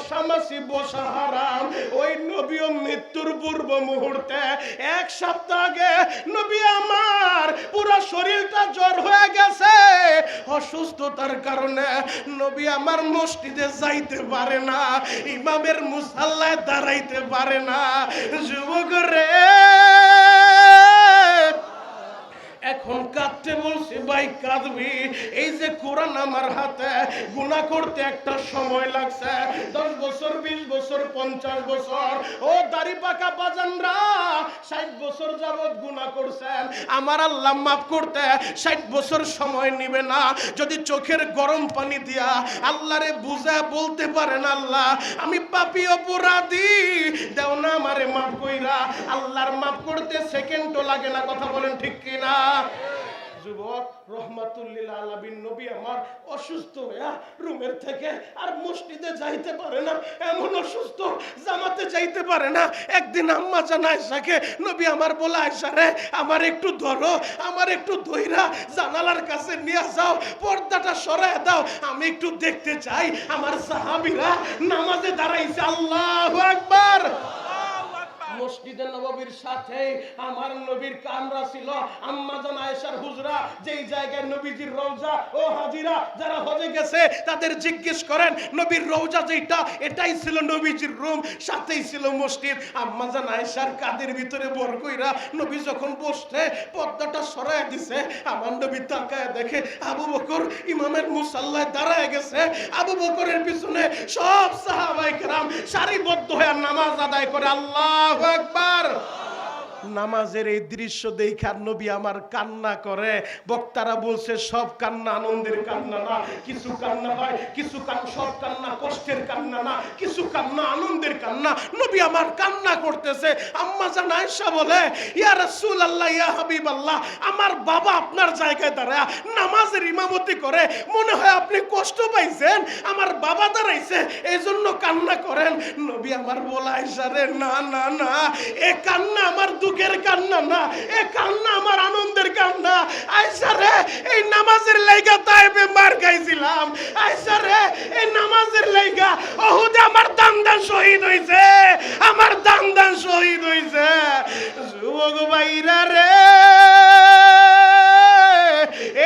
মশামাছি বসা হারাম। ওই নবীও মৃত্যুর পূর্ব মুহূর্তে 1 সপ্তাহ আগে নবী আমার পুরো শরীরটা জ্বর হয়ে গেছে। অসুস্থতার কারণে নবী আমার মসজিদে যাইতে পারে না, ইমামের মুসাল্লায় দাঁড়াইতে পারে না। যুবক রে, এখন কাঁদতে বলছি, ভাই কাঁদবি। এই যে কোরআন আমার হাতে, গুনাহ করতে একটা সময় লাগছে 10 বছর, 20 বছর, 50 বছর। ও দাড়ি পাকা বাজানরা, 60 বছর যাবত গুনাহ করছেন, আমার আল্লাহ মাফ করতে 60 বছর সময় নিবে না। যদি চোখের গরম পানি দিয়া আল্লাহরে বুঝা বলতে পারেন, আল্লাহ আমি পাপী অপরাধী, দেও না আমারে মাফ কইরা, আল্লাহর মাফ করতে সেকেন্ডও লাগে না। কথা বলেন ঠিক কিনা? যুবক, রহমাতুল্লিল আলামিন নবী আমার অসুস্থ হইয়া রুমের থেকে আর মসজিদে যাইতে পারে না, এমন অসুস্থ জামাতে যাইতে পারে না। একদিন আম্মা জান আয়েশাকে নবী আমার বলে, আয়েশা রে, আমার একটু ধরো, আমার একটু ধইরা জানালার কাছে নিয়ে যাও, পর্দাটা সরায় দাও, আমি একটু দেখতে চাই আমার সাহাবীরা নামাজে দাঁড়াইছে। আল্লাহু আকবার। মসজিদে নববীর সাথে আমার নবীর কামরা ছিল, আম্মা জান আয়েশার হুজরা, যেই জায়গায় নবীজির রওজা। ও হাজিরা যারা হজে গেছে তাদের জিজ্ঞেস করেন, নবীর রওজা যেটা, এটাই ছিল নবীজির রুম, সাথেই ছিল মসজিদ। আম্মা জান আয়েশার কাদের ভিতরে বর কইরা নবী যখন বসতে পর্দাটা সরায় দিছে, আমার নবী তাকায় দেখে আবু বকর ইমামের মুসাল্লায় দাঁড়ায় গেছে। আবু বকরের পিছনে সব সাহাবায়ে কেরাম সারিবদ্ধ হয়ে নামাজ আদায় করে। আল্লাহু আকবার। নামাজের এই দৃশ্য দেখে নবী আমার কান্না করে। বক্তারা বলছে সব কান্না আনন্দের কান্না না, কিছু কান্না হয়, কিছু সব কান্না কষ্টের কান্না না, কিছু কান্না আনন্দের কান্না। নবী আমার কান্না করতেছে। আম্মা জান আয়েশা বলে, ইয়া রাসূলুল্লাহ, ইয়া হাবিবাল্লাহ, আমার বাবা আপনার জায়গায় দাঁড়ায় নামাজের ইমামতি করে, মনে হয় আপনি কষ্ট পাইছেন, আমার বাবা দাঁড়াইছে এই জন্য কান্না করেন। নবী আমার বলে, আয়েশা রে, না না না, এ কান্না আমার দুঃখের কান্না না, এ কান্না আমার আনন্দের কান্না। আয়েশা রে, এই নামাজের লাইগা তাইবে মার খাইছিলাম, আয়েশা রে, এই নামাজের লাইগা উহুদে আমার দান শহীদ হইছে, আমার দান শহীদ হইছে। যুবক ভাইরা রে,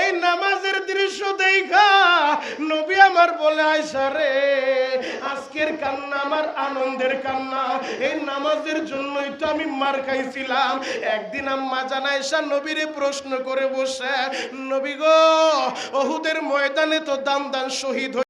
এই নামাজের দৃশ্য দেখা নবী আমার বলে, আয়েশা রে, আজকের কান্না আমার আনন্দের কান্না, এই নামাজের জন্যই তো আমি মার খাইছিলাম। একদিন আম্মা জান আয়েশা নবীরে প্রশ্ন করে বসে, নবী গো, উহুদের ময়দানে তো দান শহীদ